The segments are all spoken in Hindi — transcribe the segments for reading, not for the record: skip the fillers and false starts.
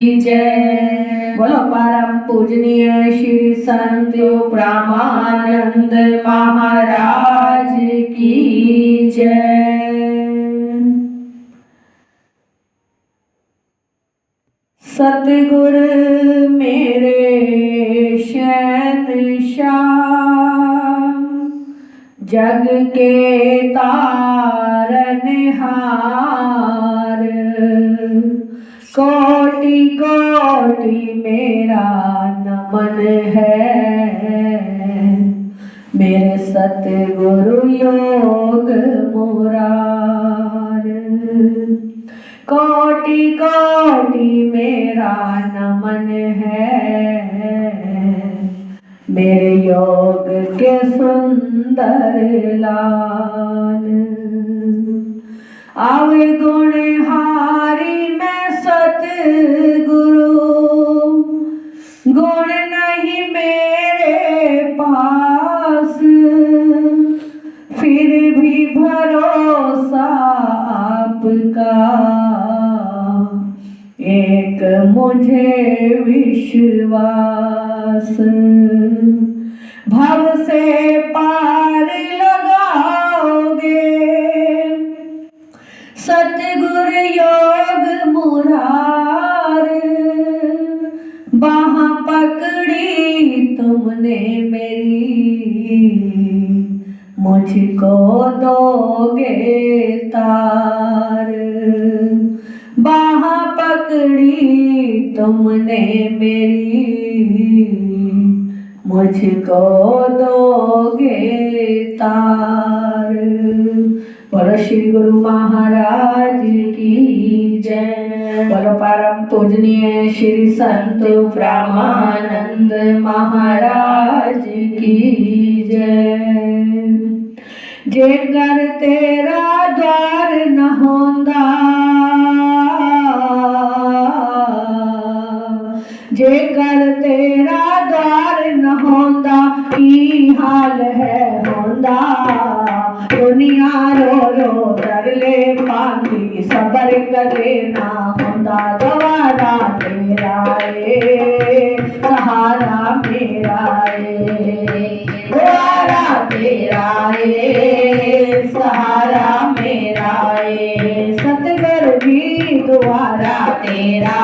जय बोलो परम पूजनीय श्री संत ब्रह्मानंद महाराज की जय। सतगुरु मेरे शहंशाह, जग के तारनहार, कोटि कोटि मेरा नमन है, मेरे सतगुरु योग मुरार। कोटि कोटि मेरा नमन है, मेरे योग के सुंदर लाल। अवगुण हारी मैं सतगुरु, गुण नहीं मेरे पास, फिर भी भरोसा आपका, एक मुझे विश्वास। भव से पार लगाओगे सतगुर योग मुरार। बाह पकड़ी तुमने मेरी, मुझको दोगे तार। बाह पकड़ी तुमने मेरी, मुझको दोगे तार। बोलो श्री गुरु महाराज की जय। बोलो परम पूजनीय श्री संत ब्रह्मानंद महाराज की जय। जेकर तेरा द्वार न होंदा, जेकर तेरा द्वार न होंदा, की हाल है होंदा। दुनिया रो रो तरले पांदी, सबर करे ना होंदा। गवारा तेरा सहारा मेरा गवारा तेरा सहारा मेरा सतगुरु जी द्वारा तेरा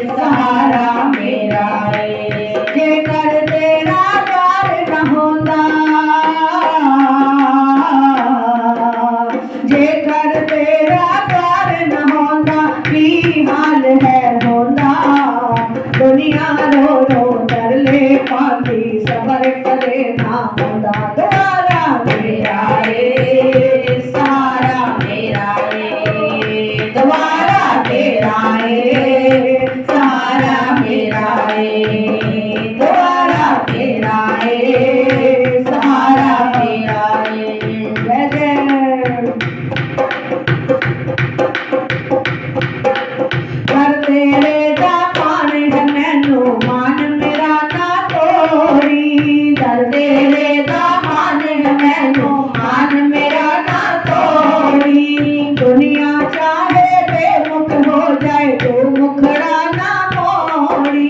सहारा मेरा। जेकर तेरा द्वार न होंदा, जेकर तेरा द्वार न होंदा, की हाल है होंदा। दुनिया रो रो तरले पांदी, सबर करे ना होंदा। द्वारा तेरा सहारा मेरा द्वारा तेरा सहारा मेरा द्वारा तेरा सहारा मेरा। जय जय। कर तेरे दा मान है मैनू, मान मेरा ना तोड़ी। कर तेरे दा मान है मैनू, मान मेरा ना तोड़ी। दुनिया चाहे बेमुख हो जाए, तो मुखड़ा ना मोड़ी।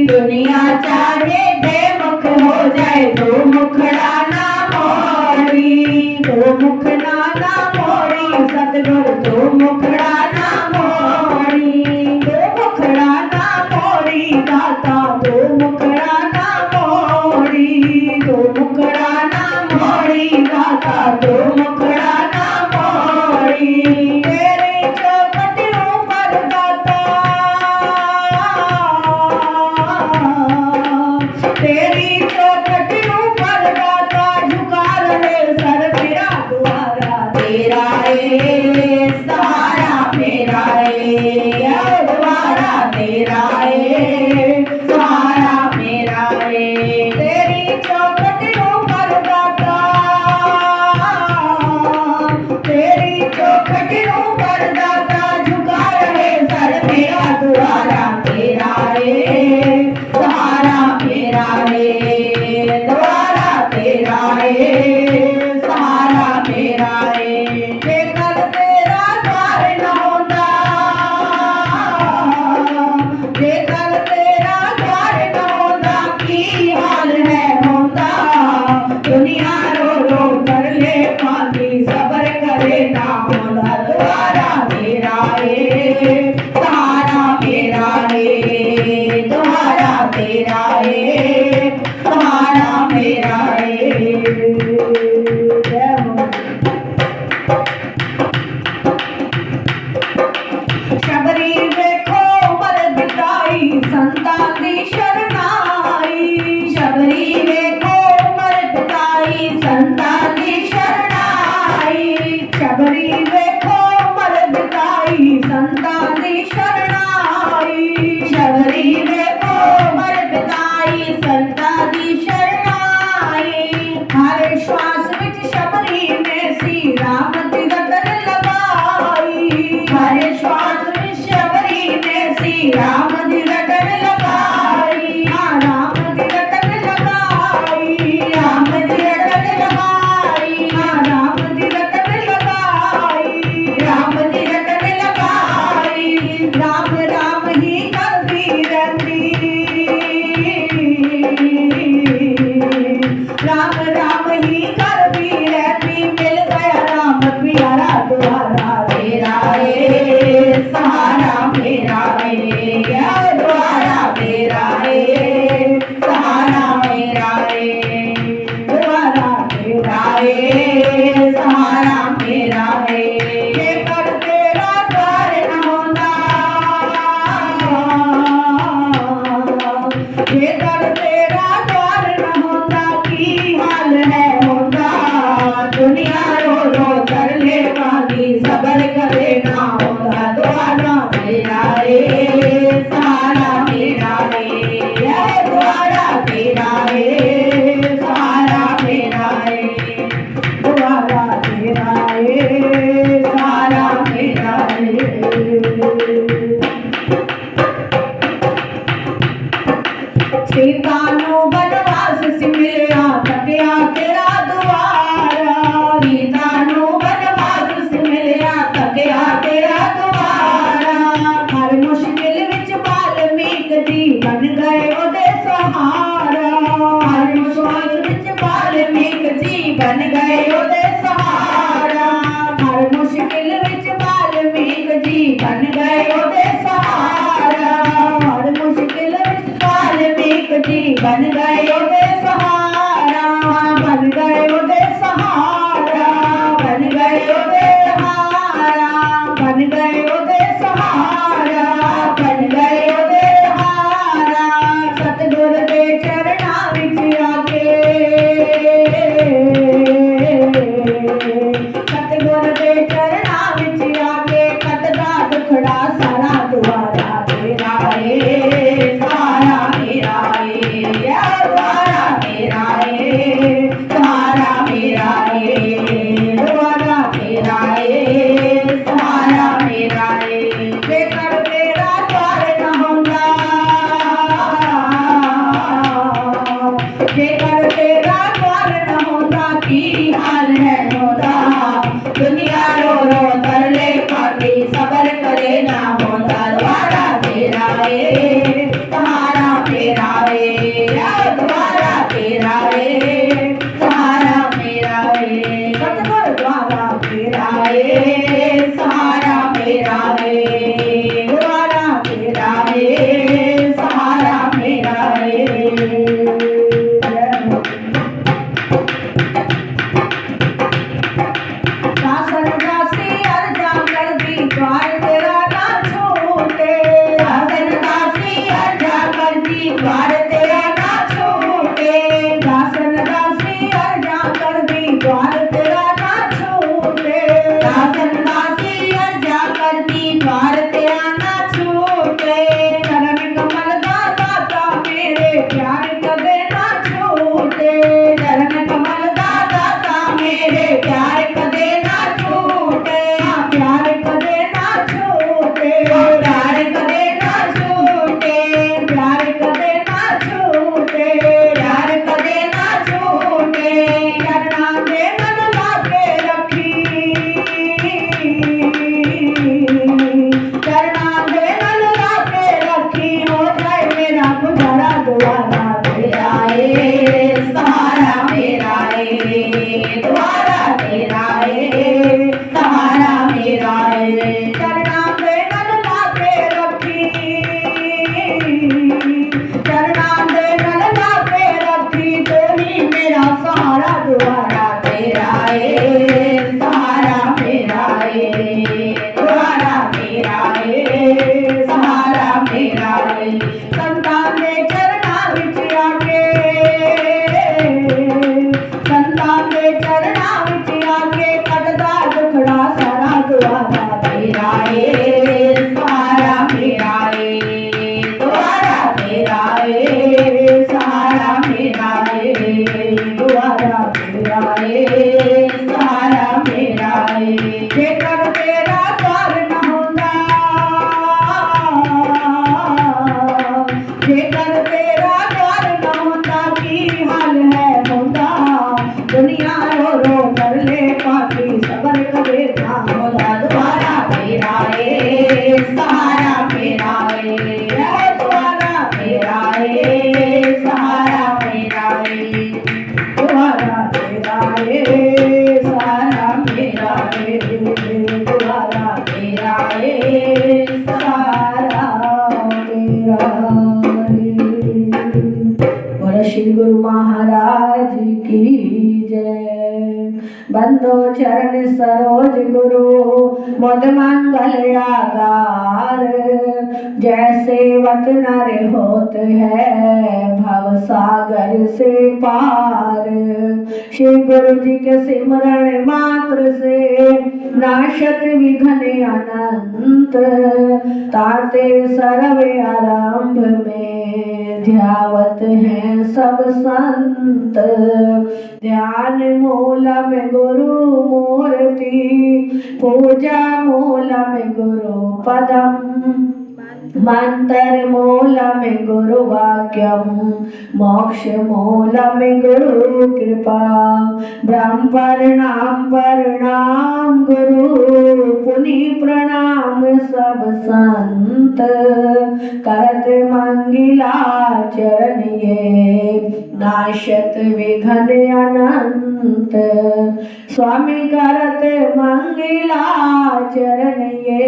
दुनिया चाहे बेमुख हो जाए, तो मुखड़ा ना मोड़ी। तो मुखड़ा ना मोड़ी सतगुरु, तो मुखड़ा ना मोड़ी। तो मुखड़ा ना मोड़ी दाता, तो मुखड़ा ना मोड़ी। तो मुखड़ा ना मोड़ी दाता, तो मुखड़ा ना मोड़ी। तेरी चौखट ऊपर दाता, तेरी चौखट ऊपर दाता, झुका रहे सर तेरा द्वारा तेरा सहारा मेरा द्वारा तेरा सहारा मेरा। तेरी चौखट ऊपर दाता, तेरी चौखट ऊपर दाता, झुका रहे सर तेरा द्वारा तेरा सहारा मेरा द्वारा तेरा सहारा मेरा। जेकर तेरा द्वार न होंदा, जेकर तेरा प्यार न होता की हाल है होता। दुनिया रो रो कर ले पानी सबर करे ना होता। द्वारा तेरा है सहारा मेरा है, द्वारा तेरा है सहारा मेरा है। शबरी देखो मर बिताई संतान दी शरणाई। शबरी देखो मर बिताई संतान दी शरणाई। शबरी देखो मर बिताई संतान दी शरणाई। शबरी देखो मर बिताई संतान दी शरणाई। हर श्वास विच शबरी ने श्री राम दी गगन लगाई। हर श्वास विच शबरी ने श्री राम दी गगन लगाई। राम दी गगन लगाई, राम दी गगन लगाई, राम दी गगन लगाई, राम दी गगन लगाई। राम राम ही करती रहती, राम राम ही करती रहती। मिल गया राम प्यारा द्वारा तेरा है सहारा मेरा है। द्वारा तेरा है सहारा मेरा है। द्वारा तेरा है सहारा मेरा है। जेकर तेरा द्वार न होता, जेकर तेरा द्वार न होता की हाल है होता। दुनिया रो रो कर ले पानी सबर करे ना होता। द्वारा तेरा है सहारा मेरा है। द्वारा तेरा है सहारा मेरा है। द्वारा तेरा है सहारा मेरा है। सीता नु बनवास से मिलया तकिया तेरा द्वारा। सीता नु बनवास से मिलया तकिया तेरा द्वारा। हर मुश्किल विच वाल्मीक जी बन गए ओदे सहारा। हर मुश्किल विच वाल्मीक जी बन गए ओदे सहारा। हर मुश्किल विच वाल्मीक जी बन गए ओदे सहारा। हर मुश्किल विच वाल्मीक जी बन गए ओदे सहारा। बन गए ओदे सहारा, बन गए ओदे सहारा, बन गए ओदे सहारा, बन गए ओदे सहारा। सतगुर दे चरणां विच आके, सतगुर दे चरणां विच आके कटदा दुखड़ा सारा। द्वारा तेरा है सहारा मेरा है। द्वारा तेरा है सहारा मेरा है। द्वारा तेरा है सहारा मेरा है। जेकर तेरा द्वार न होता, जेकर तेरा द्वार न होता की हाल है होता। दुनिया रो रो कर ले पाती सबर करे ना होता। द्वारा तेरा है सहारा मेरा है। द्वारा तेरा है सहारा मेरा है। सतगुर द्वारा तेरा है सहारा मेरा है। द्वारा तेरा है सहारा मेरा है। दासन दासी अर्जा कर दी द्वार तेरा ना छूटे। दासन दासी अर्जा कर दी द्वार तेरा ना छूटे। दासन दासी अर्जा कर दी द्वार तेरा ना छूटे। दासन दासी अर्जा कर दी द्वार तेरा ना छूटे। चरण कमल का दाता मेरे प्यार कदे ना छूटे। चरण कमल का दाता मेरे प्यार कदे ना छूटे। प्यार कदे ना छूटे, प्यार कदे ना छूटे, प्यार कदे ना श्री गुरु महाराज की जय। बंदो चरण सरोज गुरु मुद मंगल आगार, जैसे वत नर होत है भव सागर से पार। श्री गुरु जी के सिमरण मात्र से नाशत विघ्न अनंत, ताते सर्व आरंभ में ध्यावत हैं सब संत। ध्यान मूल में गुरु मूर्ति, पूजा मूल में गुरु पदम, मंत्र मूल में गुरु वाक्यम, मोक्ष मूल में गुरु कृपा। ब्रह्म प्रणाम गुरु, पुनि प्रणाम सब संत। करत मंगलाचरण ये, नाशत विघ्न अनंत। स्वामी करत मंगलाचरण ये,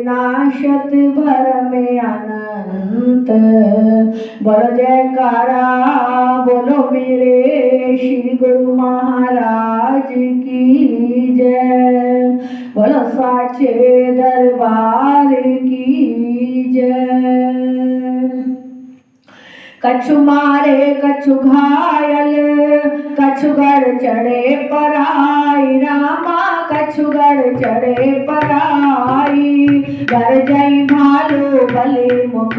नाशत भरम अनंत। बोलो जयकारा बोलो मेरे श्री गुरु महाराज की जय। बोलो साचे दरबार की जय। कछु मारे कछु घायल, कछु गढ़ चढ़े पराई रामा, कछु गढ़ चढ़े पराई। घर जई भालू बलि मुख,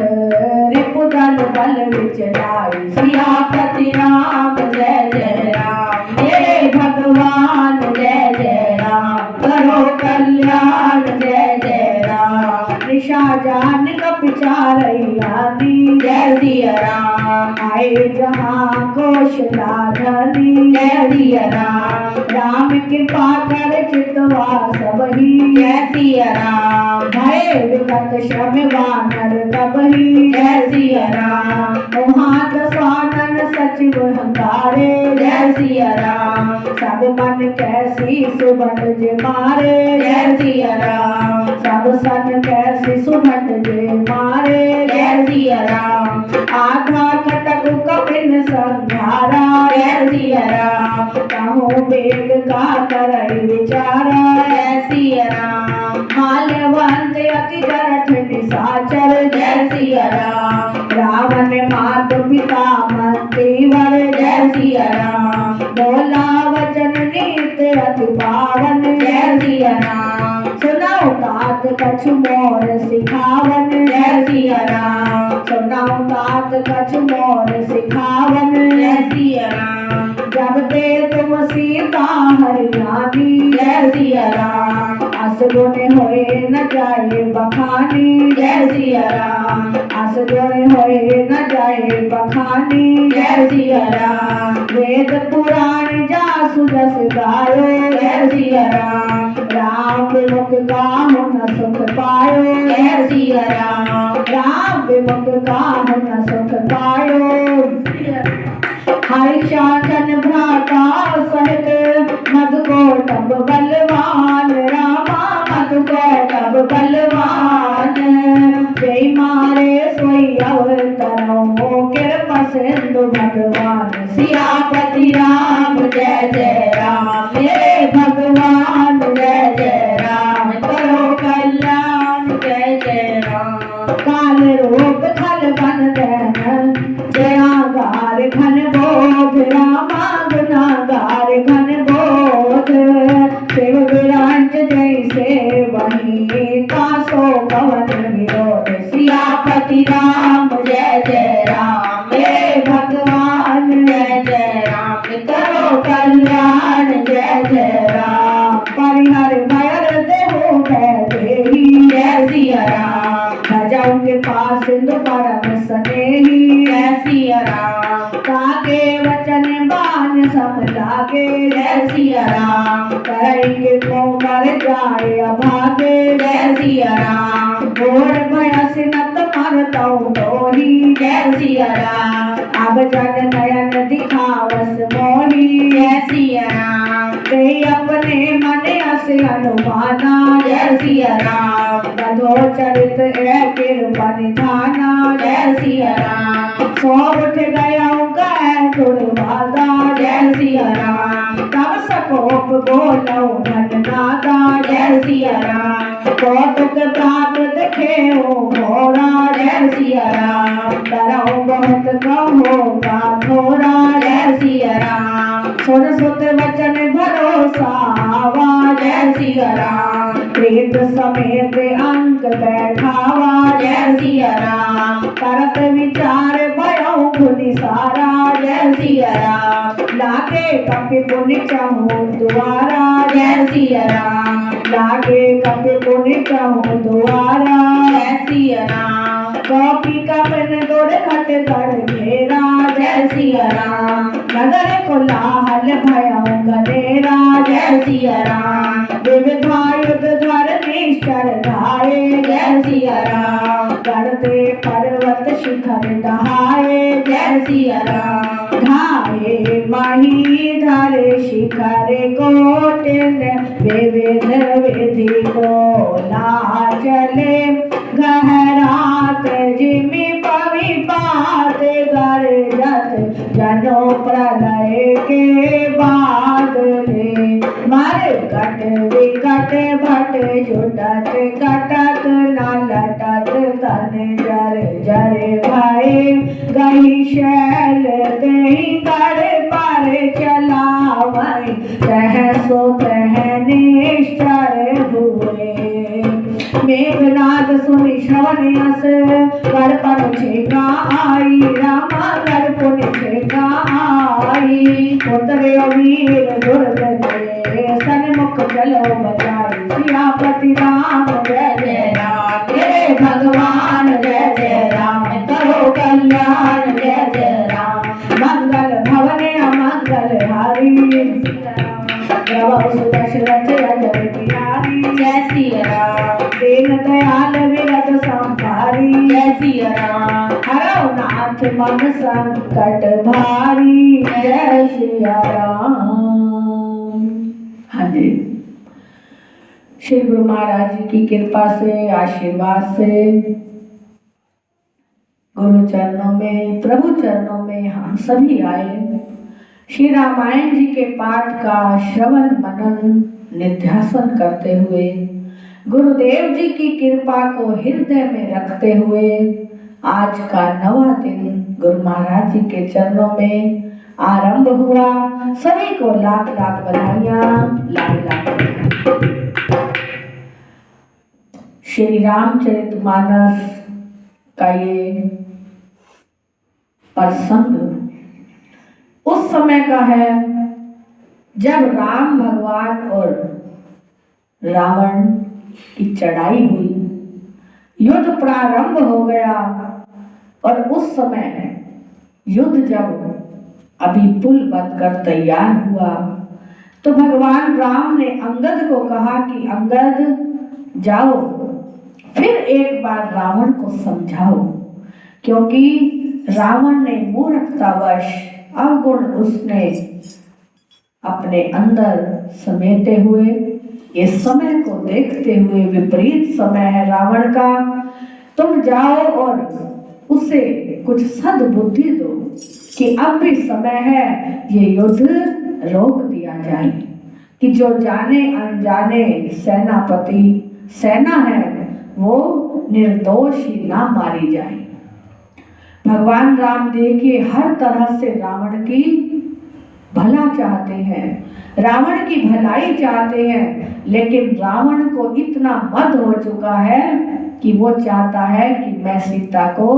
रिपुदल बल विचराई। सियापति राम जय जय राम, हे भगवान जय जय राम। करो कल्याण जय जय राम, निशा जान कप चारैया दी। जय सिया राम आए जहाँ कौशलाधनी। जय सिया राम, राम कृपा कर चितवा सबही। जय सिया राम, भय विगत शम वानर तबही। जय सिया राम, मोहात स्वानन सचिव हंकारे। जय सिया राम, सब मन कैसी सुबट जे मारे। जय सिया राम, सब सन कैसी सुबट जे मारे। जय सिया राम, आधा कटक कपिन संहारा। जय सिया राम, कहूँ वेग का करई विचारा। जय सिया राम, माल्यवंत अति जरठ निशाचर। जय सिया राम, रावण मात पिता मंत्रीवर। जय सिया राम, बोला वचन नीत अति पावन। जय सिया राम, सुनाओ तात कछु मोर सिखावन। जय सिया राम, सुनाओ तात कछु मोर सिखावन। जय सिया राम, जब ते तुम सीता हरियाणी। जय सिया राम, असगुन होए न जाए बखानी। जय सिया राम, असगुन होए न जाए बखानी। जय सिया राम, वेद पुराण जासु जस गायो। जय सिया राम, राम विमुख गाहु न सुख पायो। जय सिया राम, राम विमुख गाहु न सुख पायो। हरिशाचन भ्राता सहित मधुकोटब बलवान रामा। मधुकोटब बलवान, जय मारे सोई अवतरो कृपा सिंधु भगवान। सियापति राम जय जय राम, हे भगवान जय जय राम। करो कल्याण जय जय राम, काल रूप खल बन देन। जयागार घन बोध रामा, गुनागार घन बोध। शिव विराज जैसे वही, तासो पवन विरोध। सियापति राम जय जय राम, हे भगवान जय जय राम। करो कल्याण जय जय राम, परिहर भयर देहु भय देही। जय सिया राम, भजऊ के पास सिंधु परम स्नेही। जय सिया राम, काके वचन बान सम लागे। जय सिया राम, करेंगे को मर जाए अभागे। जय सिया राम, घोर भयस नत मरतौ दोही। जय सिया राम, अब जन नयन दिखावस मोही। जय सिया राम, ते अपने मन अस अनुमाना। जय सिया राम, बधो चरित है कृपा निधाना। जय सिया राम, सो उठ गया दुर्वादा जय सिया राम। तब सकोप बोलो नंदनादा जय सिया राम। कौतुक प्राप्त देखे घोड़ा जय सिया राम। डरो बहुत कहोगा थोड़ा जय सिया राम। सुन सुत वचन भरोसा आवा जय सिया राम। प्रीत समेत अंक बैठावा जय सिया राम। करत विचार भयो खुनि सारा जय सिया राम। लागे कपि पुनि चाहूं द्वारा जय सिया राम। लागे कपि पुनि चाहूं द्वारा जय सिया राम। कॉपी का पेन दौड़ खट कर घेरा जय सिया राम। नगर कोलाहल भयउ गनेरा जय सिया राम। विविधा युद्ध धर निश्चर धाये जय सिया राम। चढ़ते पर्वत शिखर दहाये जय सिया राम। ढाए मही धर शिखर कोटिन विविध विधि को ला चले। गहरात जिमि पवि पात गर्जत जनो प्रलय के बादले। मर कट विकट भट जुटत कटत न लटत तन जर जर भय। गई शैल दही कर पर चलावै तह सो तह निश्चर हुए। मेघनाद सुनि श्रवण यस कर पर छेका आई। रामा कर पुनि छेका आई। उतरे वीर दुर्ग के सन्मुख चलो बजाई। सियापति राम जय जय राम। हे भगवान जय जय राम। करो कल्याण जय जय राम। मंगल भवन अमंगल हारी। प्रभु दशरथ अजय बिहारी जय सिया राम। दीन दयाल विरत संहारी जय सिया राम। हरौ नाथ मन संकट भारी जय सिया राम। हाँ जी, श्री गुरु महाराज जी की कृपा से, आशीर्वाद से, गुरु चरणों में, प्रभु चरणों में हम सभी आए श्री रामायण जी के पाठ का श्रवण मनन निध्यासन करते हुए, गुरुदेव जी की कृपा को हृदय में रखते हुए आज का नवा दिन गुरु महाराज जी के चरणों में आरंभ हुआ। सभी को लाख लाख बधाइयां, लाख लाख बधाइयां। श्री रामचरितमानस का ये प्रसंग उस समय का है जब राम भगवान और रावण की चढ़ाई हुई, युद्ध प्रारंभ हो गया। और उस समय युद्ध जब अभी पुल बनकर तैयार हुआ तो भगवान राम ने अंगद को कहा कि अंगद जाओ फिर एक बार रावण को समझाओ, क्योंकि रावण ने मूर्खतावश अवगुण उसने अपने अंदर समेटे हुए। इस समय को देखते हुए विपरीत समय है रावण का, तुम जाओ और उसे कुछ सद्बुद्धि दो कि अब भी समय है ये युद्ध रोक दिया जाए, कि जो जाने अनजाने सेनापति सेना है वो निर्दोष ही ना मारी जाए। भगवान राम देखिए हर तरह से रावण की भला चाहते हैं, रावण की भलाई चाहते हैं, लेकिन रावण को इतना मद हो चुका है कि वो चाहता है कि मैं सीता को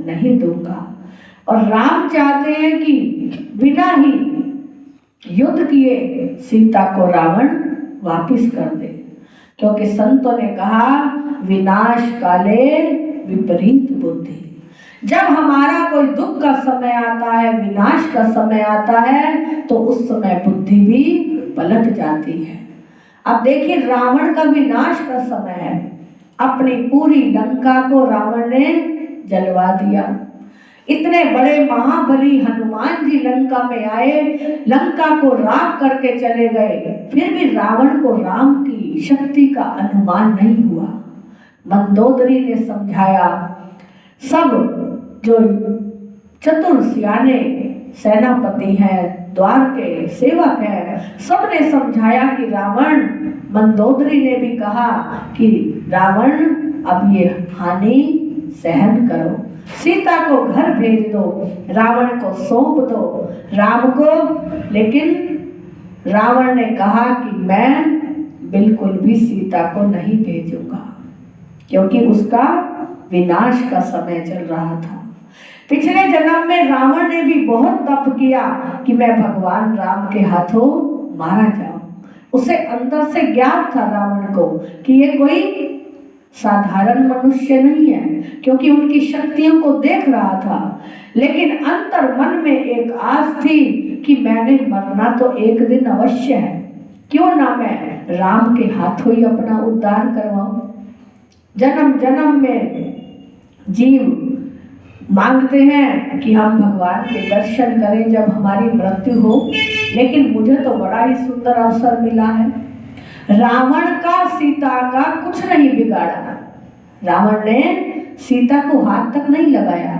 नहीं दूंगा। और राम चाहते हैं कि बिना ही युद्ध किए सीता को रावण वापिस कर दे, क्योंकि संतों ने कहा विनाश काले विपरीत बुद्धि। जब हमारा कोई दुख का समय आता है, विनाश का समय आता है, तो उस समय बुद्धि भी पलट जाती है। अब देखिए रावण का विनाश का समय है, अपनी पूरी लंका को रावण ने जलवा दिया। इतने बड़े महाबली हनुमान जी लंका में आए, लंका को राख करके चले गए, फिर भी रावण को राम की शक्ति का अनुमान नहीं हुआ। मंदोदरी ने समझाया, सब जो चतुर सियाने सेनापति हैं, द्वार के सेवक हैं, सबने समझाया कि रावण, मंदोदरी ने भी कहा कि रावण अब ये हानि सहन करो, सीता को घर भेज दो, रावण को सौंप दो राम को। लेकिन रावण ने कहा कि मैं बिल्कुल भी सीता को नहीं भेजूंगा, क्योंकि उसका विनाश का समय चल रहा था। पिछले जन्म में रावण ने भी बहुत तप किया कि मैं भगवान राम के हाथों मारा जाऊं। उसे अंदर से ज्ञान था रावण को कि ये कोई साधारण मनुष्य नहीं है, क्योंकि उनकी शक्तियों को देख रहा था। लेकिन अंतर मन में एक आस थी कि मैंने मरना तो एक दिन अवश्य है, क्यों ना मैं राम के हाथों ही अपना उद्धार करवाऊं। जन्म जन्म में जीव मांगते हैं कि हम भगवान के दर्शन करें जब हमारी मृत्यु हो, लेकिन मुझे तो बड़ा ही सुंदर अवसर मिला है। रावण का सीता का कुछ नहीं बिगाड़ा, रावण ने सीता को हाथ तक नहीं लगाया,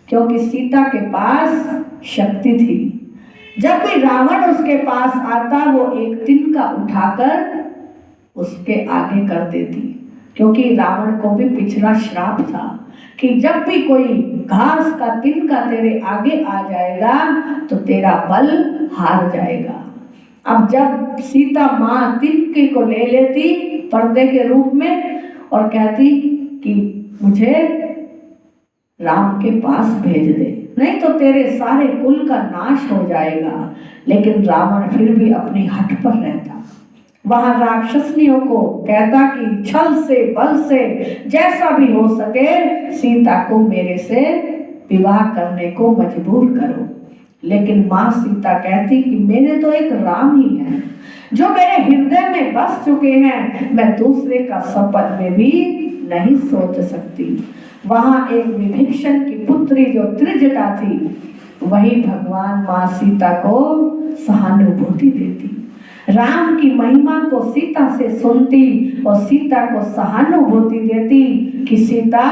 क्योंकि सीता के पास शक्ति थी। जब भी रावण उसके पास आता वो एक तिनका उठाकर उसके आगे कर देती, क्योंकि रावण को भी पिछला श्राप था कि जब भी कोई घास का तिनका तेरे आगे आ जाएगा तो तेरा बल हार जाएगा। अब जब सीता माँ तिनके को ले लेती पर्दे के रूप में और कहती कि मुझे राम के पास भेज दे, नहीं तो तेरे सारे कुल का नाश हो जाएगा, लेकिन रावण फिर भी अपनी हठ पर रहता। वहां राक्षसनियों को कहता कि छल से बल से जैसा भी हो सके सीता को मेरे से विवाह करने को मजबूर करो। लेकिन माँ सीता कहती कि मेरे तो एक राम ही है जो मेरे हृदय में बस चुके हैं, मैं दूसरे का सपन में भी नहीं सोच सकती। वहां एक विभीषण की पुत्री जो त्रिजटा थी, वही भगवान माँ सीता को सहानुभूति देती, राम की महिमा को सीता से सुनती और सीता को सहानुभूति देती कि सीता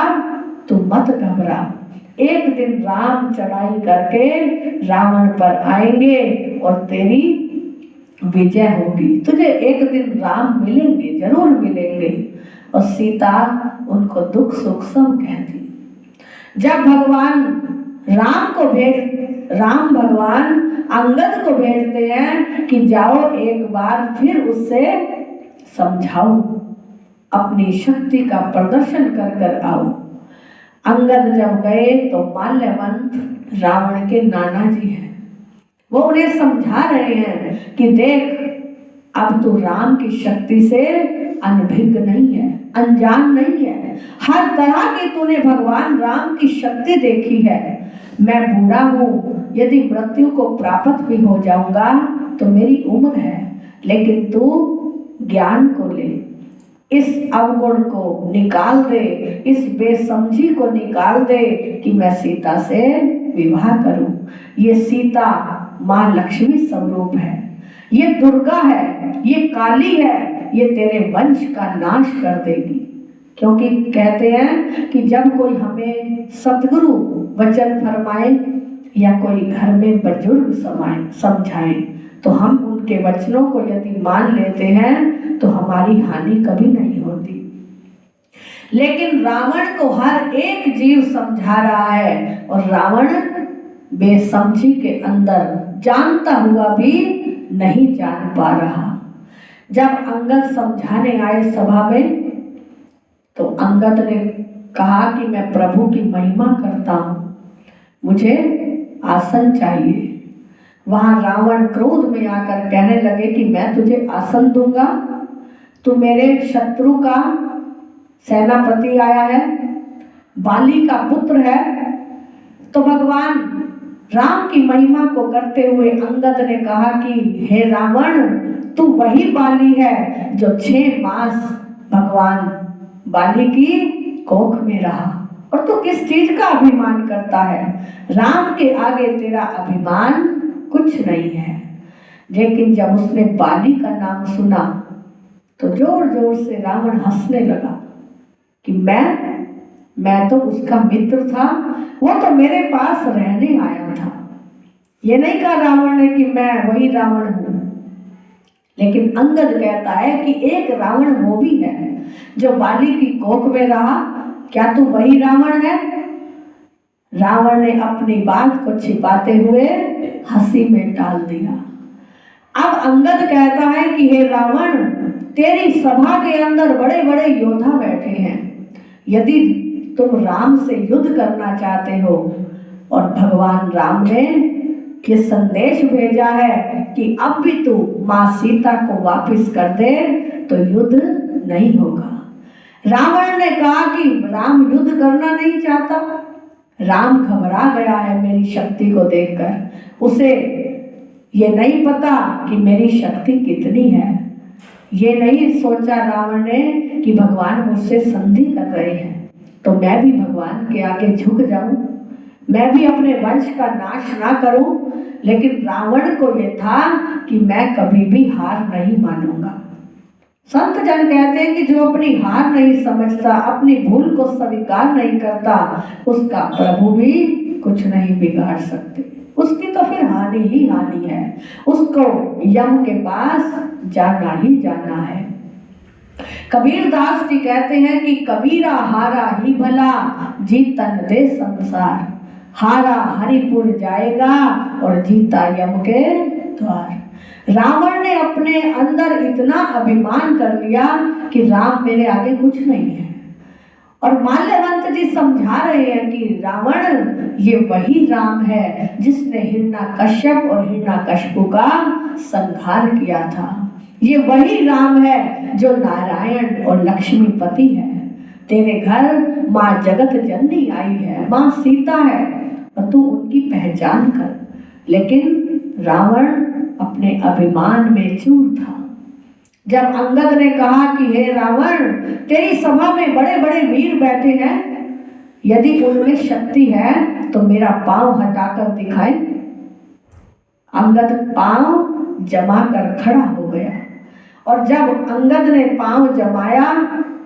तू मत घबरा, एक दिन राम चढ़ाई करके रावण पर आएंगे और तेरी विजय होगी, तुझे एक दिन राम मिलेंगे, जरूर मिलेंगे। और सीता उनको दुख सुख सब कहती। जब भगवान राम भगवान अंगद को भेजते हैं कि जाओ एक बार फिर उससे समझाओ, अपनी शक्ति का प्रदर्शन कर कर आओ। अंगद जब गए तो माल्यवंत रावण के नाना जी हैं, वो उन्हें समझा रहे हैं कि देख अब तू राम की शक्ति से अनभिज्ञ नहीं है, अनजान नहीं है, हर तरह की तूने भगवान राम की शक्ति देखी है। मैं बूढ़ा हूँ, यदि मृत्यु को प्राप्त भी हो जाऊंगा तो मेरी उम्र है, लेकिन तू ज्ञान को ले, इस अवगुण को निकाल दे, इस बेसमझी को निकाल दे कि मैं सीता से विवाह करूं। ये सीता माँ लक्ष्मी स्वरूप है, ये दुर्गा है, ये काली है, ये तेरे वंश का नाश कर देगी। क्योंकि कहते हैं कि जब कोई हमें सतगुरु वचन फरमाए या कोई घर में बुजुर्ग समझाए तो हम उनके वचनों को यदि मान लेते हैं तो हमारी हानि कभी नहीं होती। लेकिन रावण को हर एक जीव समझा रहा है और रावण बेसमझी के अंदर जानता हुआ भी नहीं जान पा रहा। जब अंगद समझाने आए सभा में तो अंगद ने कहा कि मैं प्रभु की महिमा करता हूं, मुझे आसन चाहिए। वहां रावण क्रोध में आकर कहने लगे कि मैं तुझे आसन दूंगा, तू मेरे शत्रु का सेनापति आया है, बाली का पुत्र है। तो भगवान राम की महिमा को करते हुए अंगद ने कहा कि हे रावण, तू वही बाली है जो 6 मास भगवान बाली की कोख में रहा, और तू किस चीज का अभिमान करता है? राम के आगे तेरा अभिमान कुछ नहीं है। लेकिन जब उसने बाली का नाम सुना तो जोर जोर से रावण हंसने लगा कि मैं मैं तो उसका मित्र था, वो तो मेरे पास रहने आया था। ये नहीं कहा रावण ने कि मैं वही रावण हूं, लेकिन अंगद कहता है कि एक रावण वो भी है जो बाली की कोख में रहा, क्या तू वही रावण है? रावण ने अपनी बात को छिपाते हुए हंसी में डाल दिया। अब अंगद कहता है कि हे रावण, तेरी सभा के अंदर बड़े बड़े योद्धा बैठे हैं, यदि तुम राम से युद्ध करना चाहते हो और भगवान राम ने ये संदेश भेजा है कि अब भी तू माँ सीता को वापस कर दे तो युद्ध नहीं होगा। रावण ने कहा कि राम युद्ध करना नहीं चाहता। राम घबरा गया है मेरी शक्ति को देखकर, उसे ये नहीं पता कि मेरी शक्ति कितनी है। ये नहीं सोचा रावण ने कि भगवान मुझसे संधि कर रहे हैं तो मैं भी भगवान के आगे झुक जाऊं, मैं भी अपने वंश का नाश ना करूं। लेकिन रावण को ये था कि मैं कभी भी हार नहीं मानूंगा। संत जन कहते हैं कि जो अपनी हार नहीं समझता, अपनी भूल को स्वीकार नहीं करता, उसका प्रभु भी कुछ नहीं बिगाड़ सकते, उसकी तो फिर हानि ही हानि है, उसको यम के पास जाना ही जाना है। कबीर दास जी कहते हैं कि कबीरा हारा ही भला, जीतन दे संसार, हारा हरिपुर जाएगा और जीता यम के द्वार। रावण ने अपने अंदर इतना अभिमान कर लिया कि राम मेरे आगे कुछ नहीं है। और माल्यवंत जी समझा रहे हैं कि रावण ये वही राम है जिसने हिरण्यकश्यप और हिरण्यकशिपु का संहार किया था। ये वही राम है जो नारायण और लक्ष्मीपति है। तेरे घर माँ जगत जननी आई है, माँ सीता है, और तू उनकी पहचान कर। लेकिन रावण अपने अभिमान में चूर था। जब अंगद ने कहा कि हे रावण, तेरी सभा में बड़े बड़े वीर बैठे हैं, यदि उनमें शक्ति है तो मेरा पांव हटाकर दिखाए। अंगद पांव जमा कर खड़ा हो गया, और जब अंगद ने पांव जमाया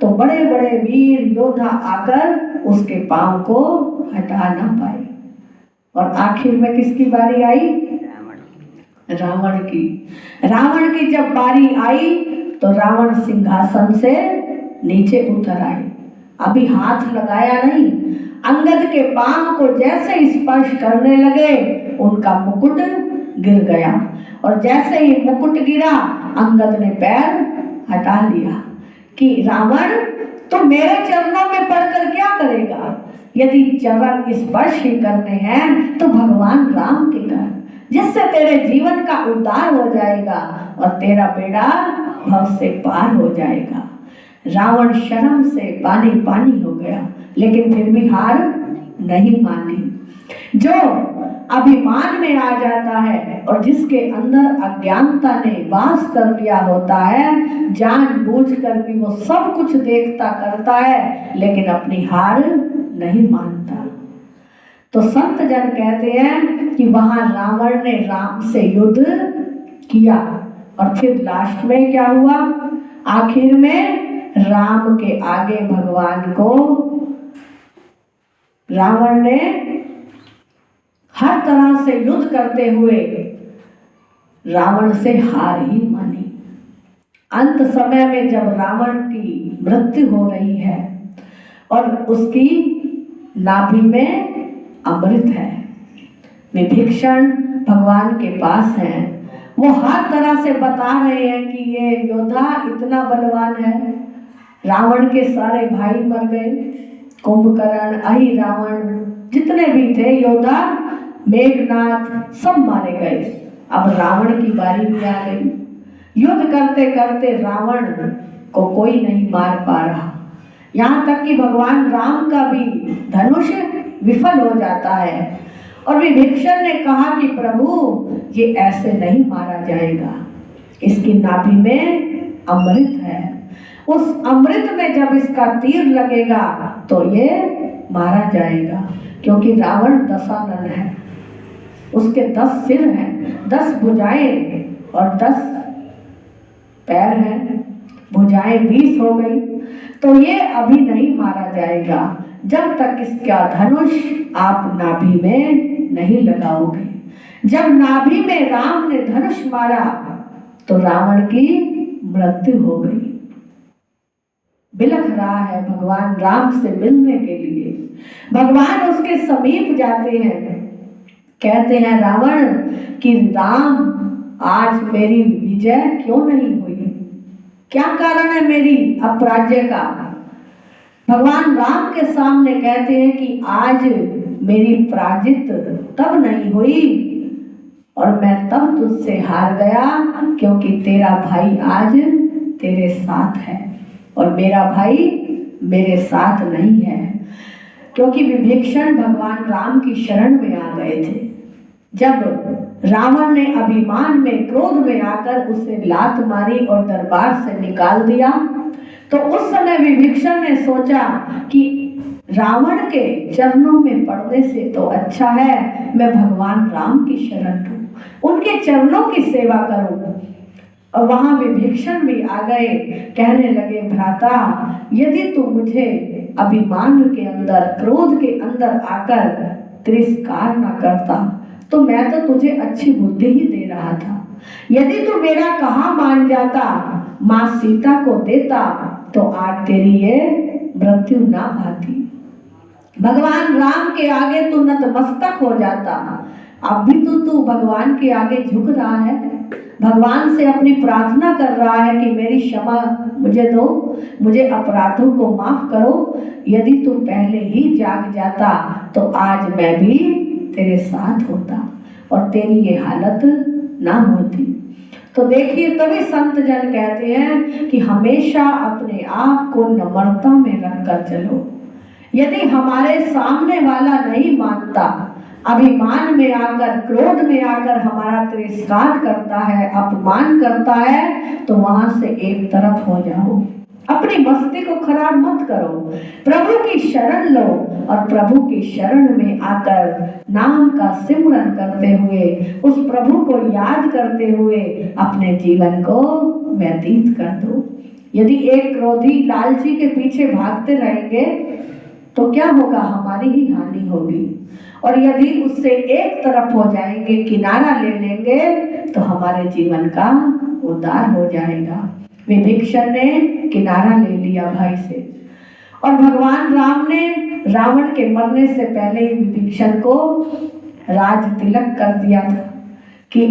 तो बड़े बड़े वीर योद्धा आकर उसके पांव को हटा ना पाए। और आखिर में किसकी बारी आई? रावण की। रावण की जब बारी आई तो रावण सिंहासन से नीचे उतर आए, अभी हाथ लगाया नहीं। अंगद के पांव को जैसे स्पर्श करने लगे उनका मुकुट गिर गया, और जैसे ही मुकुट गिरा अंगद ने पैर हटा लिया कि रावण तो मेरे चरणों में पड़कर क्या करेगा? यदि चरण स्पर्श ही करने हैं तो भगवान राम के कर, जिससे तेरे जीवन का उद्धार हो जाएगा और तेरा बेड़ा भव से पार हो जाएगा। रावण शर्म से पानी पानी हो गया, लेकिन फिर भी हार नहीं मानी। जो अभिमान में आ जाता है और जिसके अंदर अज्ञानता ने वास कर लिया होता है, जानबूझकर भी वो सब कुछ देखता करता है लेकिन अपनी हार नहीं मानता। तो संत जन कहते हैं कि वहां रावण ने राम से युद्ध किया, और फिर लास्ट में क्या हुआ? आखिर में राम के आगे भगवान को रावण ने हर तरह से युद्ध करते हुए रावण से हार ही मानी। अंत समय में जब रावण की मृत्यु हो रही है और उसकी नाभि में अमृत है, विभीषण भगवान के पास हैं, वो हर तरह से बता रहे हैं कि ये योद्धा इतना बलवान है। रावण के सारे भाई मर गए, कुंभकर्ण, अहि रावण, जितने भी थे योद्धा, मेघनाथ, सब मारे गए। अब रावण की बारी भी आ गई। युद्ध करते करते रावण को कोई नहीं मार पा रहा, यहाँ तक कि भगवान राम का भी धनुष विफल हो जाता है। और विभीषण ने कहा कि प्रभु ये ऐसे नहीं मारा जाएगा, इसकी नाभि में अमृत है, उस अमृत में जब इसका तीर लगेगा तो ये मारा जाएगा। क्योंकि रावण दशानन है, उसके 10 सिर हैं, 10 भुजाएं और 10 पैर हैं, भुजाएं 20 हो गई, तो ये अभी नहीं मारा जाएगा। जब तक इसका धनुष आप नाभि में नहीं लगाओगे। जब नाभि में राम ने धनुष मारा तो रावण की मृत्यु हो गई। बिलख रहा है भगवान राम से मिलने के लिए। भगवान उसके समीप जाते हैं, कहते हैं रावण कि राम आज मेरी विजय क्यों नहीं हुई, क्या कारण है मेरी अपराज्य का। भगवान राम के सामने कहते हैं कि आज मेरी पराजित तब नहीं हुई और मैं तब तुझसे हार गया क्योंकि तेरा भाई आज तेरे साथ है और मेरा भाई मेरे साथ नहीं है। क्योंकि विभीषण भगवान राम की शरण में आ गए थे। जब रावण ने अभिमान में क्रोध में आकर उसे लात मारी और दरबार से निकाल दिया तो उस समय विभीषण ने सोचा कि रावण के चरणों में पड़ने से तो अच्छा है मैं भगवान राम की शरण लूं, उनके चरणों की सेवा करूं। और वहां विभीषण भी आ गए, कहने लगे भ्राता यदि तू मुझे अभिमान के अंदर क्रोध के अंदर आकर तिरस्कार न करता तो मैं तो तुझे अच्छी बुद्धि ही दे रहा था। यदि तू मेरा कहा मान जाता, मां सीता को देता तो आज तेरी ये मृत्यु ना भाती। भगवान राम के आगे तू नतमस्तक हो जाता। अब भी तू भगवान के आगे झुक रहा है, भगवान से अपनी प्रार्थना कर रहा है कि मेरी क्षमा मुझे दो, मुझे अपराधों को माफ करो। यदि तू पहले ही जाग जाता तो आज मैं भी तेरे साथ होता और तेरी ये हालत ना होती। तो देखिए तभी संत जन कहते हैं कि हमेशा अपने आप को नम्रता में रखकर चलो। यदि हमारे सामने वाला नहीं मानता, अभिमान में आकर क्रोध में आकर हमारा तिरस्कार करता है, अपमान करता है तो वहां से एक तरफ हो जाओ। अपनी मस्ती को खराब मत करो, प्रभु की शरण लो और प्रभु की शरण में आकर नाम का सिमरन करते हुए, उस प्रभु को याद करते हुए अपने जीवन को व्यतीत कर दो। यदि एक क्रोधी लालची के पीछे भागते रहेंगे तो क्या होगा, हमारी ही हानि होगी। और यदि उससे एक तरफ हो जाएंगे, किनारा ले लेंगे तो हमारे जीवन का उद्धार हो जाएगा। विभीषण ने किनारा ले लिया भाई से और भगवान राम ने रावण के मरने से पहले ही विभीषण को राज तिलक कर दिया था कि